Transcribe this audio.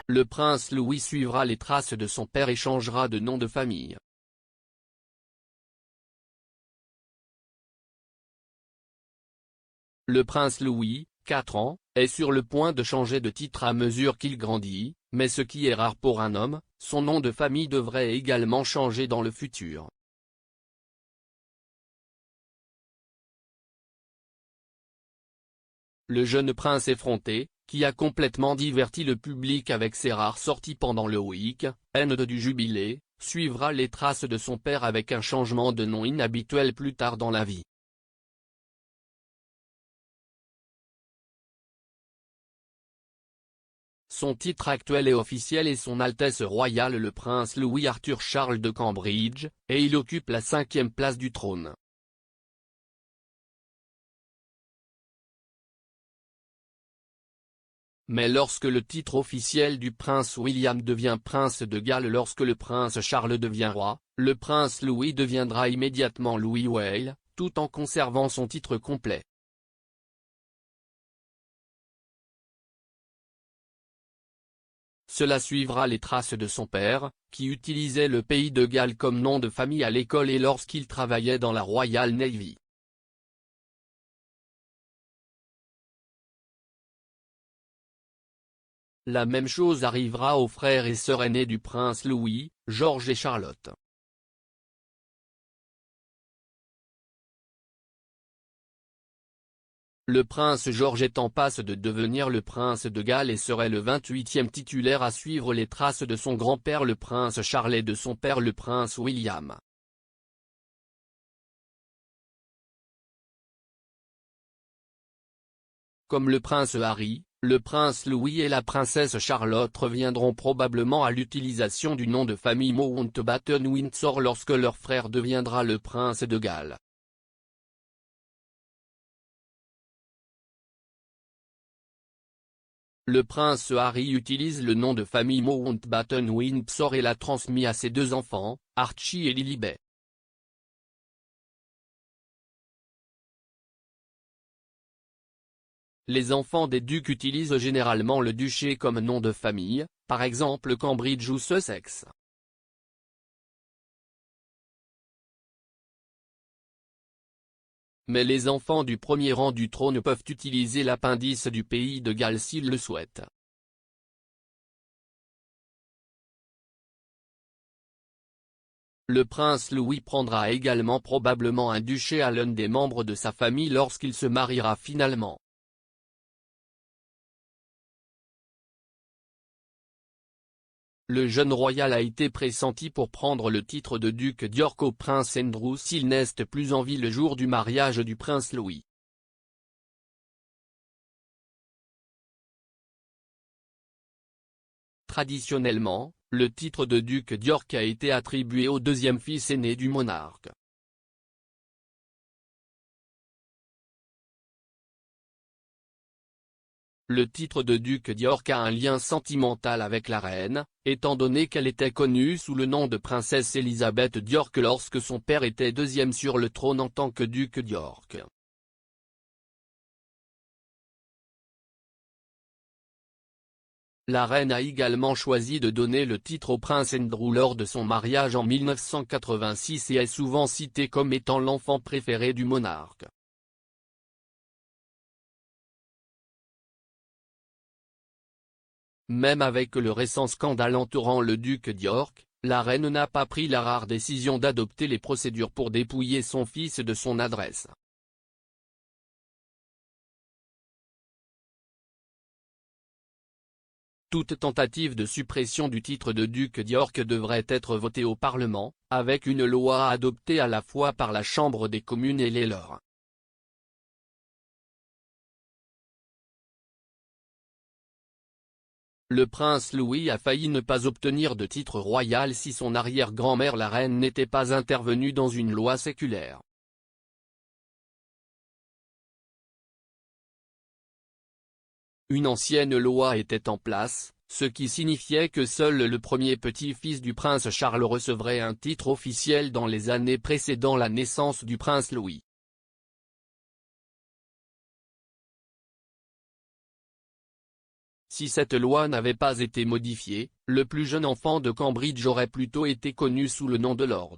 le prince Louis suivra les traces de son père et changera de nom de famille. Le prince Louis, 4 ans, est sur le point de changer de titre à mesure qu'il grandit, mais ce qui est rare pour un homme, son nom de famille devrait également changer dans le futur. Le jeune prince effronté, qui a complètement diverti le public avec ses rares sorties pendant le week-end du Jubilé, suivra les traces de son père avec un changement de nom inhabituel plus tard dans la vie. Son titre actuel et officiel est Son Altesse Royale le Prince Louis Arthur Charles de Cambridge, et il occupe la 5e place du trône. Mais lorsque le titre officiel du prince William devient prince de Galles, lorsque le prince Charles devient roi, le prince Louis deviendra immédiatement Louis Weil, tout en conservant son titre complet. Cela suivra les traces de son père, qui utilisait le pays de Galles comme nom de famille à l'école et lorsqu'il travaillait dans la Royal Navy. La même chose arrivera aux frères et sœurs aînés du prince Louis, George et Charlotte. Le prince George est en passe de devenir le prince de Galles et serait le 28e titulaire à suivre les traces de son grand-père le prince Charles et de son père le prince William. Comme le prince Harry, le prince Louis et la princesse Charlotte reviendront probablement à l'utilisation du nom de famille Mountbatten-Windsor lorsque leur frère deviendra le prince de Galles. Le prince Harry utilise le nom de famille Mountbatten-Windsor et l'a transmis à ses 2 enfants, Archie et Lilibet. Les enfants des ducs utilisent généralement le duché comme nom de famille, par exemple Cambridge ou Sussex. Mais les enfants du premier rang du trône peuvent utiliser l'appendice du pays de Galles s'ils le souhaitent. Le prince Louis prendra également probablement un duché à l'un des membres de sa famille lorsqu'il se mariera finalement. Le jeune royal a été pressenti pour prendre le titre de duc d'York au prince Andrew s'il n'est plus en vie le jour du mariage du prince Louis. Traditionnellement, le titre de duc d'York a été attribué au 2e fils aîné du monarque. Le titre de duc d'York a un lien sentimental avec la reine, étant donné qu'elle était connue sous le nom de princesse Élisabeth d'York lorsque son père était 2e sur le trône en tant que duc d'York. La reine a également choisi de donner le titre au prince Andrew lors de son mariage en 1986 et est souvent cité comme étant l'enfant préféré du monarque. Même avec le récent scandale entourant le duc d'York, la reine n'a pas pris la rare décision d'adopter les procédures pour dépouiller son fils de son adresse. Toute tentative de suppression du titre de duc d'York devrait être votée au Parlement, avec une loi adoptée à la fois par la Chambre des communes et les lords. Le prince Louis a failli ne pas obtenir de titre royal si son arrière-grand-mère la reine n'était pas intervenue dans une loi séculaire. Une ancienne loi était en place, ce qui signifiait que seul le premier petit-fils du prince Charles recevrait un titre officiel dans les années précédant la naissance du prince Louis. Si cette loi n'avait pas été modifiée, le plus jeune enfant de Cambridge aurait plutôt été connu sous le nom de Lord.